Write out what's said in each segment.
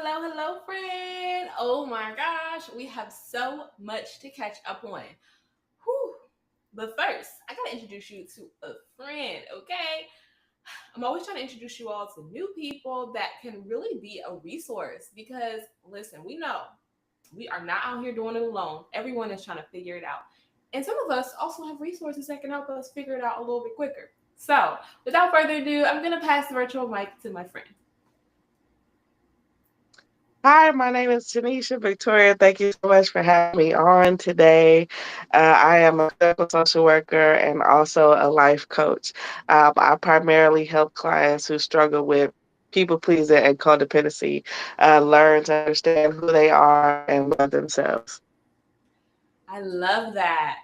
Hello, hello, friend. Oh my gosh, we have so much to catch up on. Whew. But first, I gotta introduce you to a friend, okay? I'm always trying to introduce you all to new people that can really be a resource because, listen, we know we are not out here doing it alone. Everyone is trying to figure it out. And some of us also have resources that can help us figure it out a little bit quicker. So, without further ado, I'm gonna pass the virtual mic to my friend. Hi, my name is Tanisha Victoria. Thank you so much for having me on today. I am a clinical social worker and also a life coach. I primarily help clients who struggle with people pleasing and codependency learn to understand who they are and love themselves. I love that.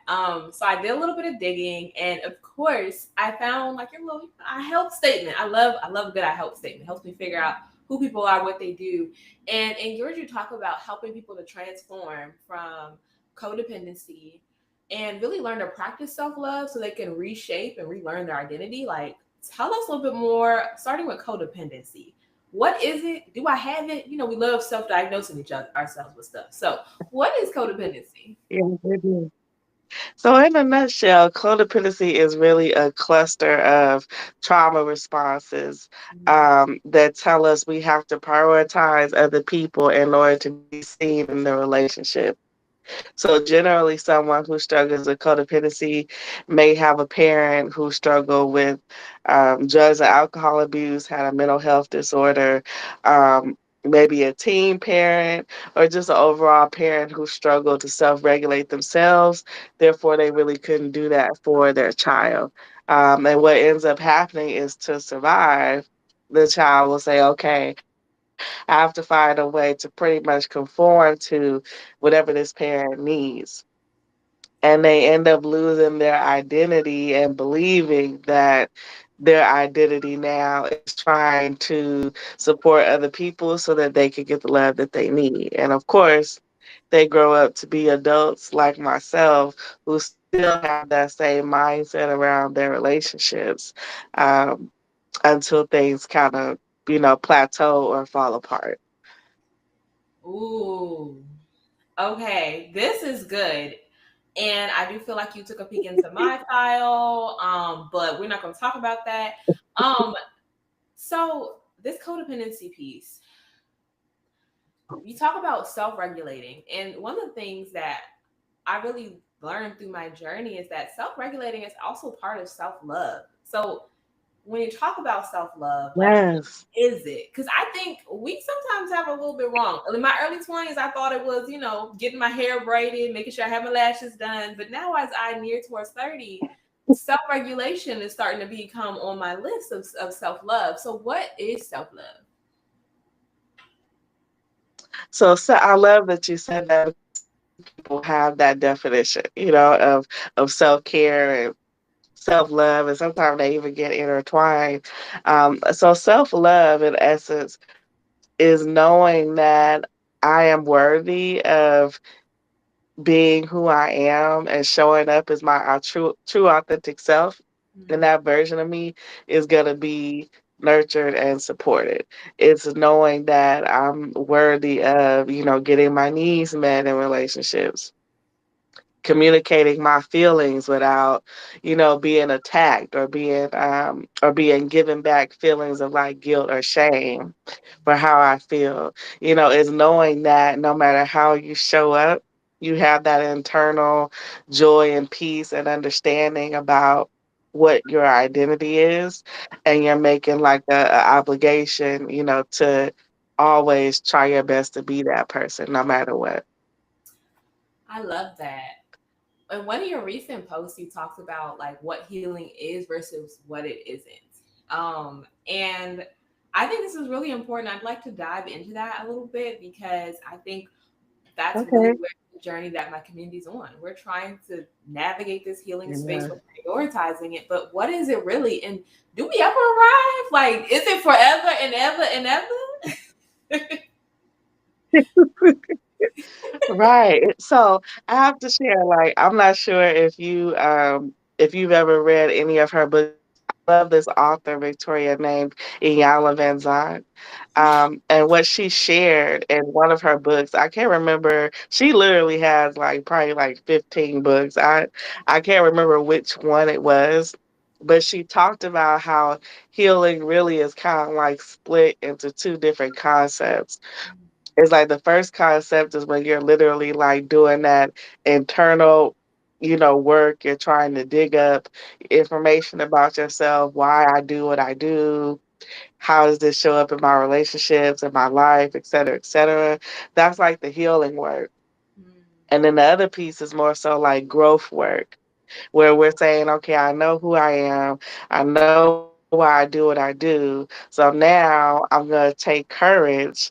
So I did a little bit of digging, and of course, I found like your little I help statement. I love a good I help statement. It helps me figure out who people are, what they do, and in yours you talk about helping people to transform from codependency and really learn to practice self love so they can reshape and relearn their identity. Like, tell us a little bit more, starting with codependency. What is it? Do I have it? You know, we love self diagnosing each other ourselves with stuff. So, what is codependency? Yeah, they do. So, in a nutshell, codependency is really a cluster of trauma responses that tell us we have to prioritize other people in order to be seen in the relationship. So generally, someone who struggles with codependency may have a parent who struggled with drugs and alcohol abuse, had a mental health disorder, maybe a teen parent, or just an overall parent who struggled to self-regulate themselves. Therefore, they really couldn't do that for their child. And what ends up happening is to survive, the child will say, okay, I have to find a way to pretty much conform to whatever this parent needs. And they end up losing their identity and believing that their identity now is trying to support other people so that they can get the love that they need. And of course, they grow up to be adults like myself who still have that same mindset around their relationships um, until things kind of, plateau or fall apart. Ooh, okay, this is good. And I do feel like you took a peek into my file, but we're not going to talk about that. Um, so this codependency piece, you talk about self-regulating, and one of the things that I really learned through my journey is that self-regulating is also part of self-love. So when you talk about self love, like, what Yes. is it? Because I think we sometimes have a little bit wrong. In my early 20s, I thought it was, getting my hair braided, making sure I have my lashes done. But now, as I near towards 30, self regulation is starting to become on my list of self love. So, what is self love? So I love that you said that because so many people have that definition, of self-care and self-love, and sometimes they even get intertwined. So self-love, in essence, is knowing that I am worthy of being who I am and showing up as my true authentic self, and Mhm. that version of me is gonna be nurtured and supported. It's knowing that I'm worthy of, getting my needs met in relationships, communicating my feelings without, being attacked or being given back feelings of like guilt or shame for how I feel. Is knowing that no matter how you show up, you have that internal joy and peace and understanding about what your identity is, and you're making like a obligation, to always try your best to be that person no matter what. I love that. In one of your recent posts, you talked about like what healing is versus what it isn't. And I think this is really important. I'd like to dive into that a little bit because I think that's really Okay. where the journey that my community's on. We're trying to navigate this healing space. Yeah. We're prioritizing it, but what is it really? And do we ever arrive? Like, is it forever and ever and ever? Right. So I have to share, like, I'm not sure if you've ever read any of her books. love this author, Victoria, named Iyanla Van Zandt. And what she shared in one of her books, I can't remember. She literally has like probably like 15 books. I can't remember which one it was, but she talked about how healing really is kind of like split into two different concepts. It's like the first concept is when you're literally like doing that internal, work. You're trying to dig up information about yourself, why I do what I do, how does this show up in my relationships, in my life, et cetera, et cetera. That's like the healing work. Mm. And then the other piece is more so like growth work, where we're saying, okay, I know who I am, I know why I do what I do. So now I'm going to take courage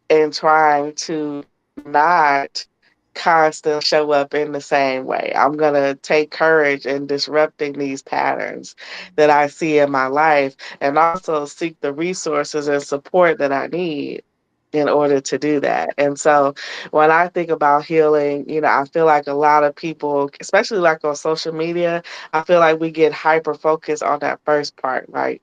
in trying to not constantly show up in the same way. I'm going to take courage in disrupting these patterns that I see in my life and also seek the resources and support that I need in order to do that. And so when I think about healing, I feel like a lot of people, especially like on social media, I feel like we get hyper focused on that first part, right?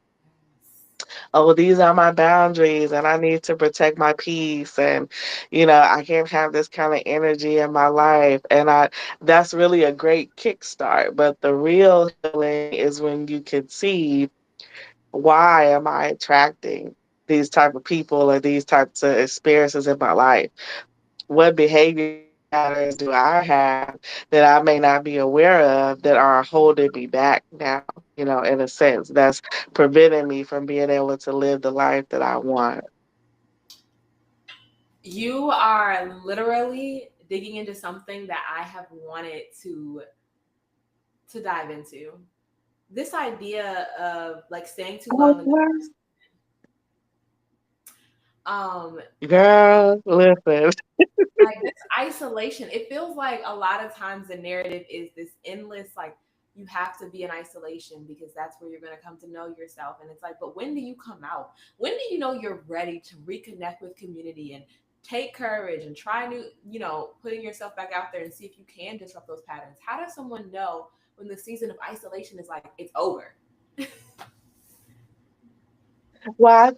Oh, these are my boundaries and I need to protect my peace and I can't have this kind of energy in my life and I that's really a great kickstart, but the real healing is when you can see why am I attracting these type of people or these types of experiences in my life? What behavior patterns do I have that I may not be aware of that are holding me back now, in a sense, that's preventing me from being able to live the life that I want. You are literally digging into something that I have wanted to dive into. This idea of like staying too long in the Okay. um Girl, listen. like this isolation, it feels like a lot of times the narrative is this endless like you have to be in isolation because that's where you're going to come to know yourself. And it's like, but when do you come out? When do you know you're ready to reconnect with community and take courage and try new, putting yourself back out there and see if you can disrupt those patterns? How does someone know when the season of isolation is like it's over? Well,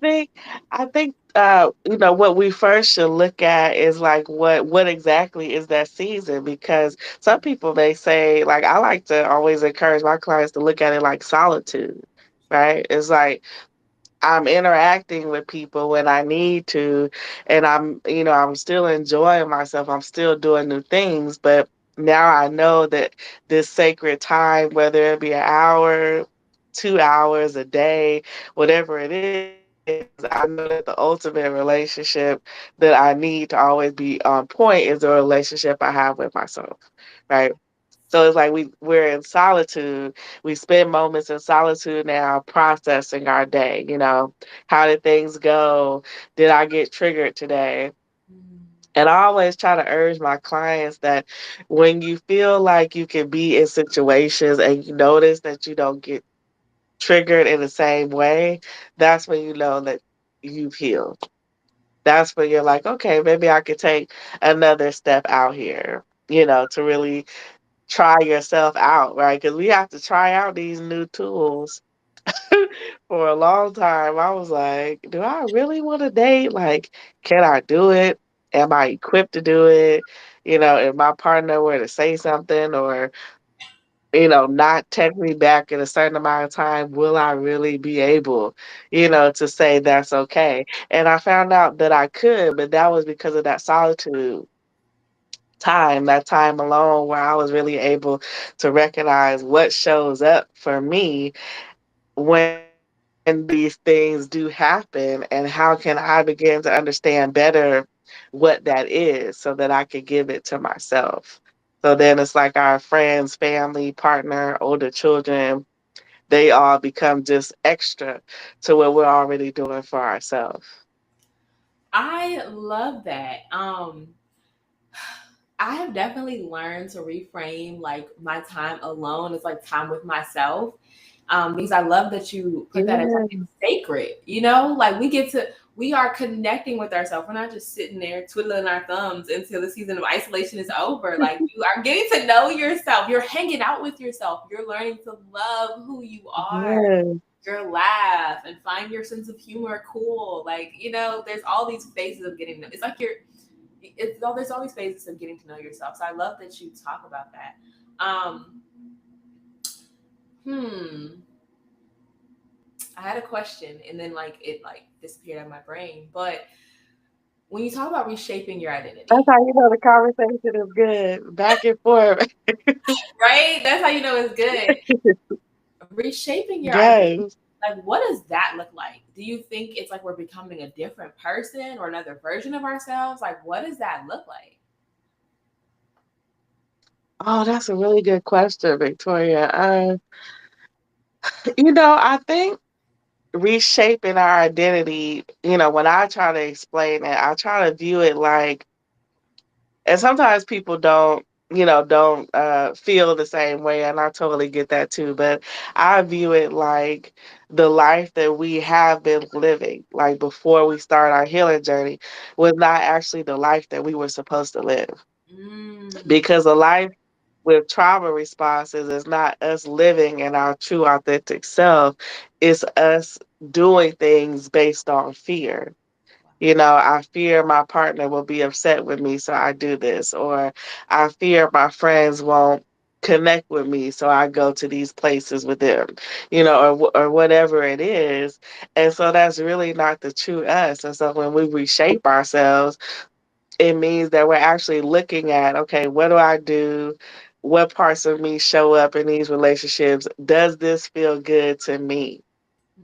I think what we first should look at is like what exactly is that season, because some people may say, like, I like to always encourage my clients to look at it like solitude, right? It's like I'm interacting with people when I need to, and I'm still enjoying myself. I'm still doing new things, but now I know that this sacred time, whether it be an hour, 2 hours, a day, whatever it is, I know that the ultimate relationship that I need to always be on point is the relationship I have with myself, right? So it's like we're in solitude. We spend moments in solitude now processing our day, How did things go? Did I get triggered today? And I always try to urge my clients that when you feel like you can be in situations and you notice that you don't get triggered in the same way, that's when you know that you've healed. That's when you're like, okay, maybe I could take another step out here, to really try yourself out, right? Because we have to try out these new tools. For a long time, I was like, do I really want to date? Like, can I do it? Am I equipped to do it? If my partner were to say something or, not text me back in a certain amount of time, will I really be able, to say that's okay? And I found out that I could, but that was because of that solitude time, that time alone where I was really able to recognize what shows up for me when these things do happen and how can I begin to understand better what that is so that I could give it to myself. So then it's like our friends, family, partner, older children, they all become just extra to what we're already doing for ourselves. I love that. I have definitely learned to reframe like my time alone is like time with myself. Because I love that you put that as like Yeah. it's sacred, like we are connecting with ourselves. We're not just sitting there twiddling our thumbs until the season of isolation is over. Like, you are getting to know yourself. You're hanging out with yourself. You're learning to love who you are, Yes. your laugh, and find your sense of humor cool. Like, there's all these phases of getting it's like there's all these phases of getting to know yourself. So I love that you talk about that. Um hmm I had a question, and then like it like disappeared out of my brain. But when you talk about reshaping your That's identity, how you know the conversation is good. Back and forth. right? That's how you know it's good. Reshaping your identity, Yes. like, what does that look like? Do you think it's like we're becoming a different person or another version of ourselves? Like, what does that look like? Oh, that's a really good question, Victoria. I think reshaping our identity, when I try to explain it, I try to view it like, and sometimes people don't feel the same way, and I totally get that too, but I view it like the life that we have been living, like before we start our healing journey, was not actually the life that we were supposed to live. Mm, Because a life with trauma responses is not us living in our true authentic self, it's us doing things based on fear. I fear my partner will be upset with me, so I do this. Or I fear my friends won't connect with me, so I go to these places with them, or whatever it is. And so that's really not the true us. And so when we reshape ourselves, it means that we're actually looking at, okay, what do I do? What parts of me show up in these relationships? Does this feel good to me?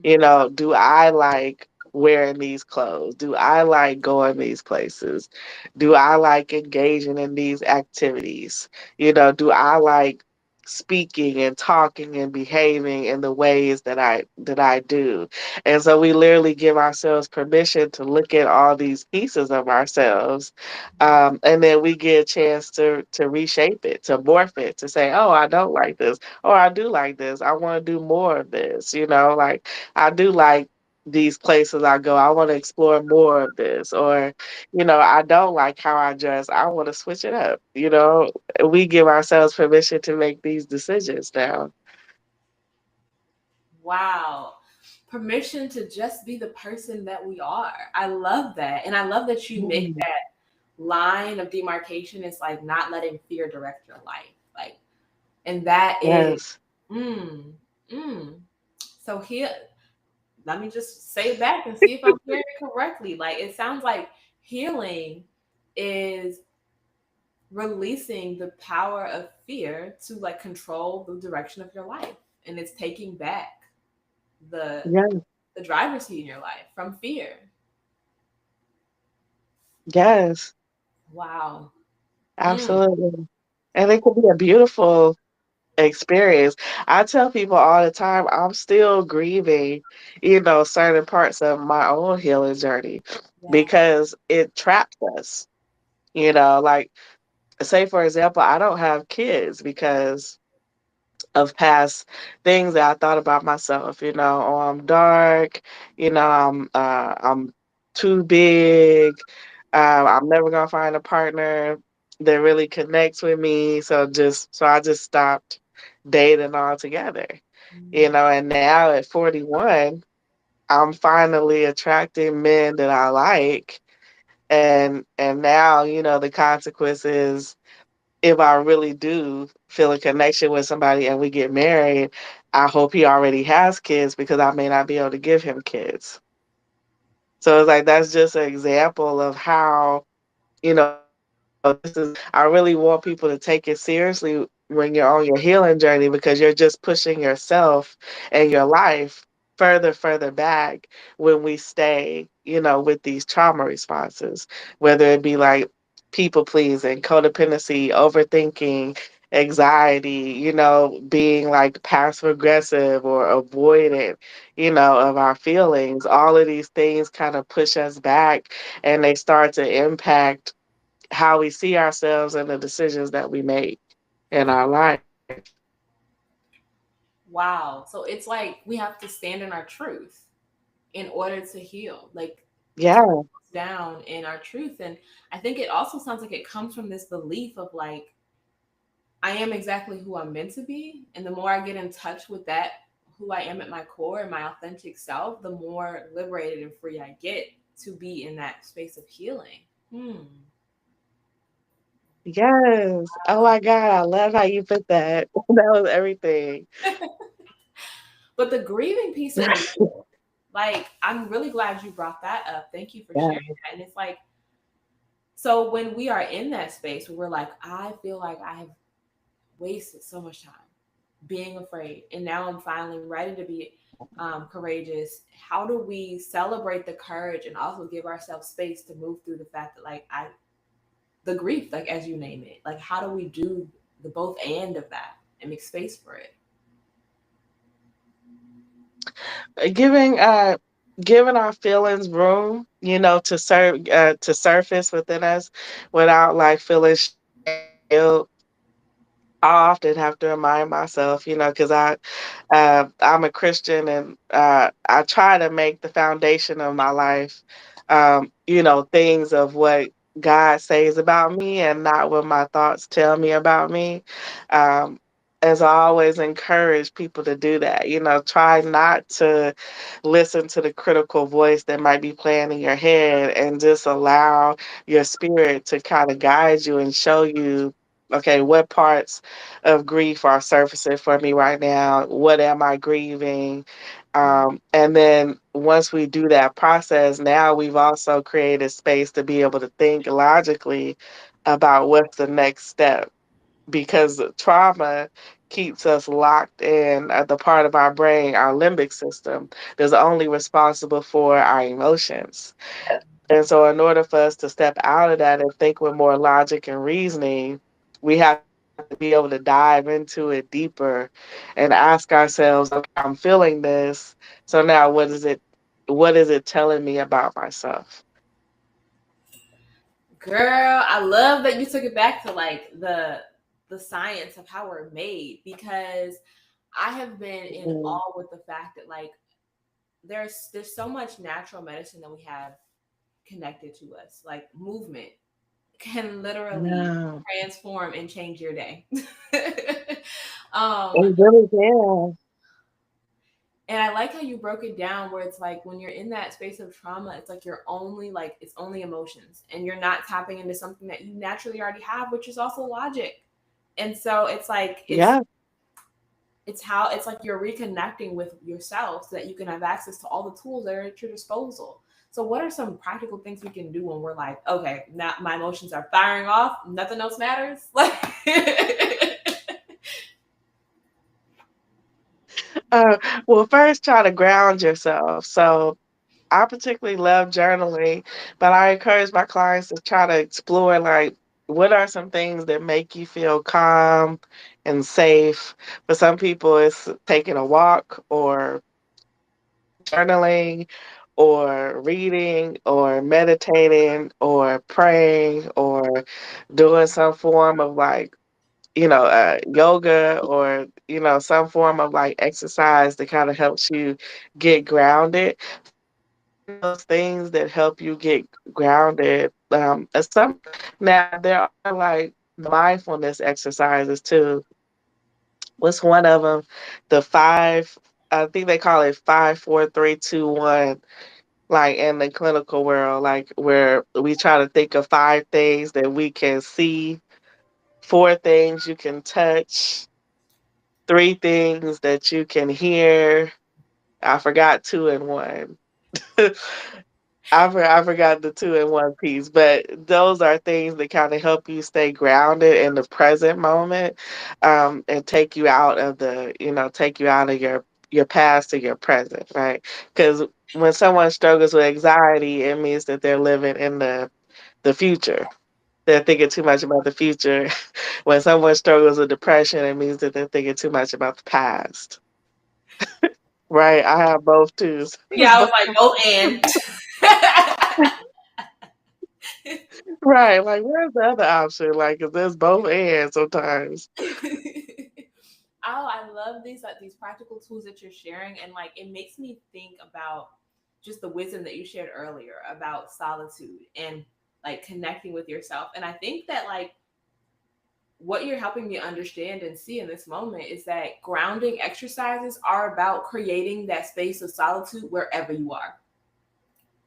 Do I like wearing these clothes? Do I like going these places? Do I like engaging in these activities? Do I like speaking and talking and behaving in the ways that I do? And so we literally give ourselves permission to look at all these pieces of ourselves. And then we get a chance to reshape it, to morph it, to say, oh, I don't like this, or I do like this. I want to do more of this, like I do like these places I go. I want to explore more of this. Or, I don't like how I dress. I want to switch it up. We give ourselves permission to make these decisions now. wow. Permission to just be the person that we are. I love that. And I love that you make Mm. that line of demarcation. It's like not letting fear direct your life. Like, and that is, Yes. mm, mm. So here, let me just say it back and see if I'm hearing it correctly. Like, it sounds like healing is releasing the power of fear to like control the direction of your life, and it's taking back the Yes. the driver's seat in your life from fear. Yes. Wow. Mm, Absolutely. And it can be a beautiful experience. I tell people all the time, I'm still grieving, certain parts of my own healing journey yeah. because it traps us. Like, say for example, I don't have kids because of past things that I thought about myself. Oh, I'm dark. I'm too big. I'm never gonna find a partner that really connects with me. So I just stopped dating altogether. Mm, And now at 41, I'm finally attracting men that I like, and now the consequences, if I really do feel a connection with somebody and we get married, I hope he already has kids because I may not be able to give him kids. So it's like that's just an example of how, this is, I really want people to take it seriously when you're on your healing journey, because you're just pushing yourself and your life further back when we stay, with these trauma responses, whether it be like people pleasing, codependency, overthinking, anxiety, being like passive aggressive or avoidant, of our feelings. All of these things kind of push us back, and they start to impact how we see ourselves and the decisions that we make in our life. wow. So it's like we have to stand in our truth in order to heal. Like, Yeah. down in our truth. And I think it also sounds like it comes from this belief of like, I am exactly who I'm meant to be. And the more I get in touch with that, who I am at my core and my authentic self, the more liberated and free I get to be in that space of healing. Hmm. Yes. Oh my God, I love how you put that. That was everything. But the grieving piece of it, like, I'm really glad you brought that up. Thank you for sharing Yeah. that. And it's like, so when we are in that space where we're like, I feel like I have wasted so much time being afraid, and now I'm finally ready to be courageous. How do we celebrate the courage and also give ourselves space to move through the fact that, like, the grief, like as you name it, like how do we do the both and of that and make space for it? Giving giving our feelings room, to surface within us without like feeling guilt. I often have to remind myself, because I'm a Christian, and I try to make the foundation of my life, things of what God says about me and not what my thoughts tell me about me. Um, as I always encourage people to do that, try not to listen to the critical voice that might be playing in your head, and just allow your spirit to kind of guide you and show you, okay, what parts of grief are surfacing for me right now? What am I grieving? And then once we do that process, now we've also created space to be able to think logically about what's the next step, because trauma keeps us locked in the part of our brain, our limbic system, that's only responsible for our emotions. And so, in order for us to step out of that and think with more logic and reasoning, we have to be able to dive into it deeper and ask ourselves, okay, I'm feeling this. So now what is it telling me about myself? Girl, I love that you took it back to like the science of how we're made, because I have been in Mm, awe with the fact that like there's so much natural medicine that we have connected to us. Like movement can literally yeah, transform and change your day. um it really can. and I like how you broke it down where it's like when you're in that space of trauma, it's like you're only like it's only emotions and you're not tapping into something that you naturally already have, which is also logic. And so it's like Yeah. it's how it's like you're reconnecting with yourself so that you can have access to all the tools that are at your disposal. So what are some practical things we can do when we're like, okay, now my emotions are firing off, nothing else matters? Like Uh, well, first try to ground yourself. So I particularly love journaling, but I encourage my clients to try to explore, like, what are some things that make you feel calm and safe. For some people, it's taking a walk, or journaling, or reading, or meditating, or praying, or doing some form of like, yoga, or, some form of like exercise that kind of helps you get grounded. Find those things that help you get grounded. Now there are like mindfulness exercises too. What's one of them? The five, I think they call it 5, 4, 3, 2, 1. Like in the clinical world, like where we try to think of 5 things that we can see, 4 things you can touch, 3 things that you can hear. I forgot 2 and 1. I forgot the 2 and 1 piece, but those are things that kind of help you stay grounded in the present moment, and take you out of your past to your present, right? Because when someone struggles with anxiety, it means that they're living in the future. They're thinking too much about the future. When someone struggles with depression, it means that they're thinking too much about the past. Right? I have both too. So yeah, it's I was both. like both and Right, like, where's the other option? Like, 'cause there's both and sometimes. Oh, I love these practical tools that you're sharing, and like it makes me think about just the wisdom that you shared earlier about solitude and like connecting with yourself. And I think that like what you're helping me understand and see in this moment is that grounding exercises are about creating that space of solitude wherever you are.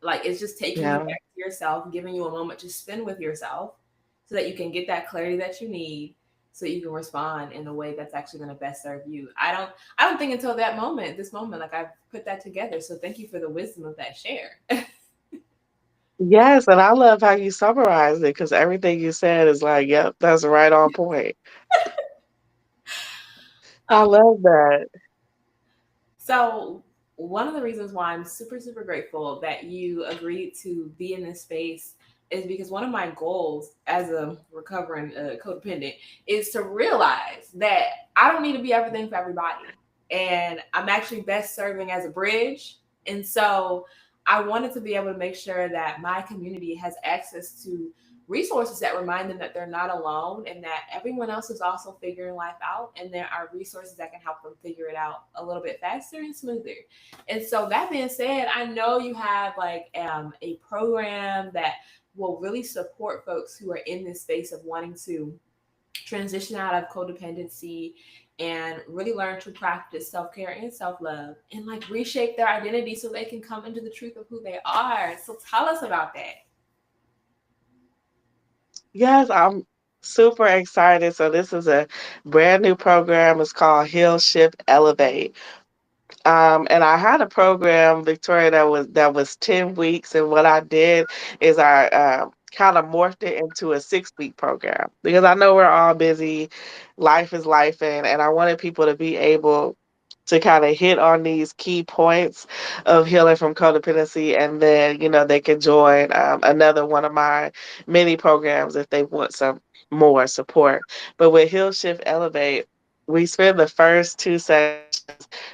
Like it's just taking you Yeah. back to yourself, giving you a moment to spend with yourself so that you can get that clarity that you need so you can respond in a way that's actually going to best serve you. I don't think until that moment, this moment, like I've put that together. So thank you for the wisdom of that share. Yes, and I love how you summarized it because everything you said is like, yep, that's right on point. I love that. So, one of the reasons why I'm super, super grateful that you agreed to be in this space is because one of my goals as a recovering codependent is to realize that I don't need to be everything for everybody. And I'm actually best serving as a bridge. And so, I wanted to be able to make sure that my community has access to resources that remind them that they're not alone and that everyone else is also figuring life out, and there are resources that can help them figure it out a little bit faster and smoother. And so that being said, I know you have like a program that will really support folks who are in this space of wanting to transition out of codependency and really learn to practice self-care and self-love and like reshape their identity so they can come into the truth of who they are. So tell us about that. Yes, I'm super excited. So this is a brand new program. It's called Heal Shift Elevate. And I had a program, Victoria, that was 10 weeks. And what I did is I kind of morphed it into a 6-week program because I know we're all busy. Life is life, and I wanted people to be able to kind of hit on these key points of healing from codependency, and then they can join another one of my mini programs if they want some more support. But with Heal Shift Elevate, we spend the first 2 sessions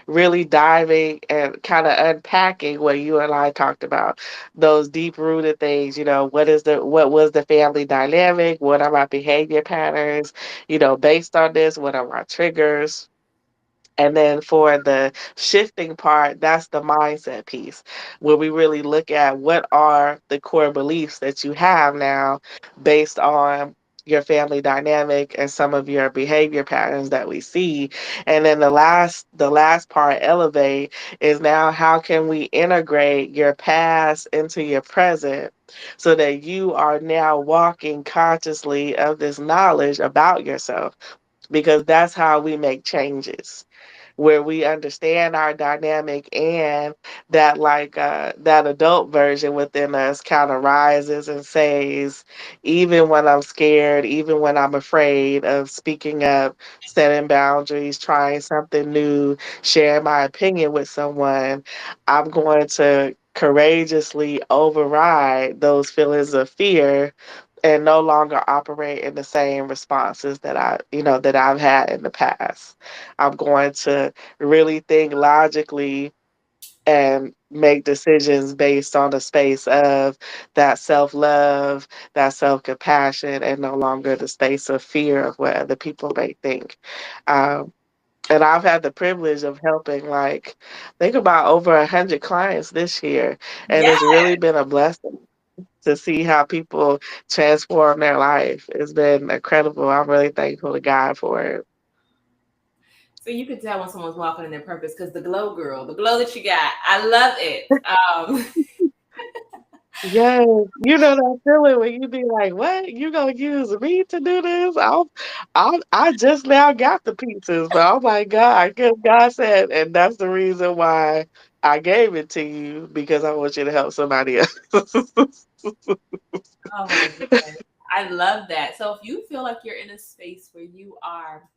really diving and kind of unpacking what you and I talked about, those deep rooted things. What was the family dynamic? What are my behavior patterns? Based on this, what are my triggers? And then for the shifting part, that's the mindset piece where we really look at what are the core beliefs that you have now based on your family dynamic and some of your behavior patterns that we see. And then the last part, elevate, is now how can we integrate your past into your present so that you are now walking consciously of this knowledge about yourself, because that's how we make changes, where we understand our dynamic, and that that adult version within us kind of rises and says, even when I'm scared, even when I'm afraid of speaking up, setting boundaries, trying something new, sharing my opinion with someone, I'm going to courageously override those feelings of fear and no longer operate in the same responses that I've had in the past. I'm going to really think logically and make decisions based on the space of that self-love, that self-compassion, and no longer the space of fear of what other people may think. Um, and I've had the privilege of helping, like, think about over 100 clients this year, and Yeah. it's really been a blessing to see how people transform their life. It's been incredible. I'm really thankful to God for it. So you can tell when someone's walking in their purpose because the glow girl, the glow that you got, I love it. Yes, you know that feeling when you be like, "What? You gonna use me to do this?" I just now got the pieces, but oh my God, because God said, and that's the reason why I gave it to you, because I want you to help somebody else. Oh my goodness. I love that. So if you feel like you're in a space where you are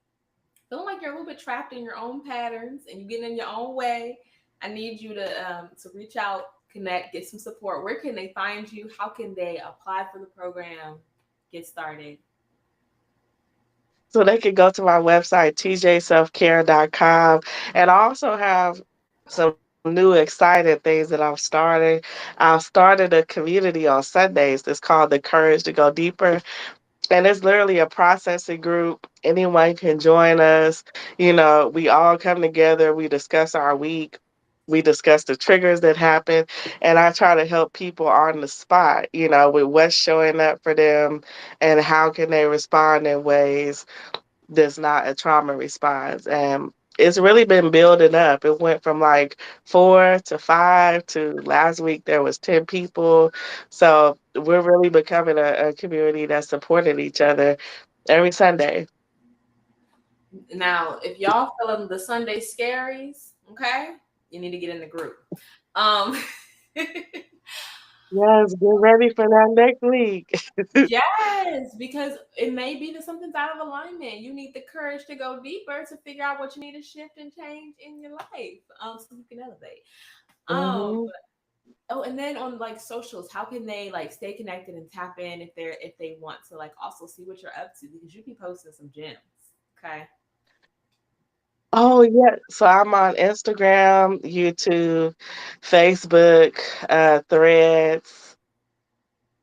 feeling like you're a little bit trapped in your own patterns and you're getting in your own way, I need you to reach out, connect, get some support. Where can they find you? How can they apply for the program? Get started. So they can go to my website, tjselfcare.com, and I also have some new exciting things that I'm starting. I've started a community on Sundays that's called the Courage to Go Deeper. And it's literally a processing group. Anyone can join us. We all come together, we discuss our week, we discuss the triggers that happen, and I try to help people on the spot, with what's showing up for them and how can they respond in ways that's not a trauma response. And it's really been building up. It went from like 4 to 5 to last week there was 10 people. So we're really becoming a community that supported each other every Sunday. Now, if y'all feeling the Sunday scaries, okay, you need to get in the group. Um, Yes, get ready for that next week. yes, because it may be that something's out of alignment. You need the courage to go deeper to figure out what you need to shift and change in your life, so you can elevate. Um, Hmm. oh, and then on like socials, how can they like stay connected and tap in if they want to like also see what you're up to because you be posting some gems. Okay. Oh, yeah. So I'm on Instagram, YouTube, Facebook, Threads.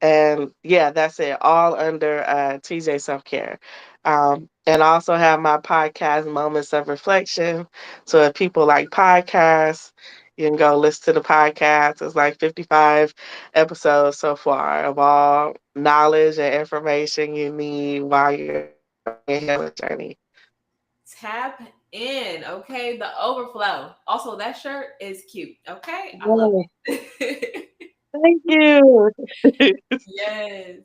And yeah, that's it. All under TJ Self Care. And also have my podcast, Moments of Reflection. So if people like podcasts, you can go listen to the podcast. It's like 55 episodes so far of all knowledge and information you need while you're on your healing journey. Tap in, okay? The overflow. Also, that shirt is cute, okay? I love Yes, it. thank you. Yes.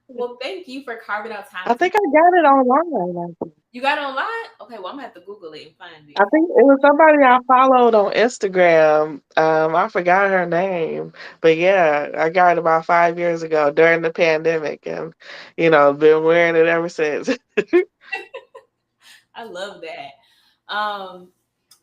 Well, thank you for carving out I time to think I got it online. you got it online? Okay, well I'm gonna have to Google it and find it. I think it was somebody I followed on Instagram. I forgot her name, but yeah, I got it about 5 years ago during the pandemic, and been wearing it ever since. I love that.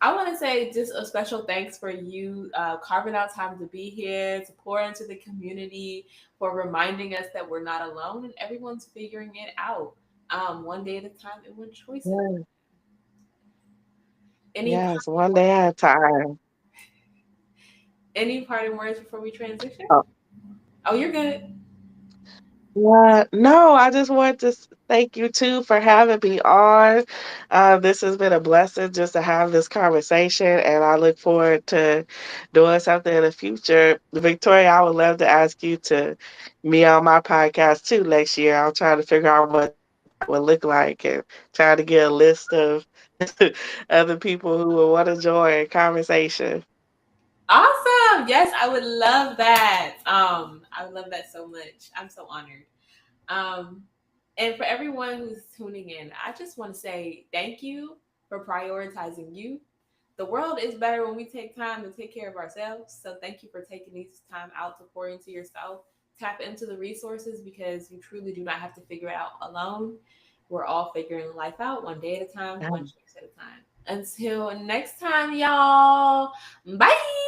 I want to say just a special thanks for you carving out time to be here, to pour into the community, for reminding us that we're not alone and everyone's figuring it out one day at a time and one choice at a time. Yes, Any yes, one day at a time. any parting words before we transition? Oh, Oh, you're good. yeah, no, I just want to thank you too for having me on. This has been a blessing just to have this conversation, and I look forward to doing something in the future. Victoria, I would love to ask you to me on my podcast too next year. I'm trying to figure out what that would look like and trying to get a list of other people who will want to join conversation. Awesome. Yes, I would love that. I would love that so much. I'm so honored. Um, and for everyone who's tuning in, I just want to say thank you for prioritizing you. The world is better when we take time to take care of ourselves. So thank you for taking this time out to pour into yourself. Tap into the resources because you truly do not have to figure it out alone. We're all figuring life out one day at a time, Yeah. one choice at a time. Until next time, y'all. Bye.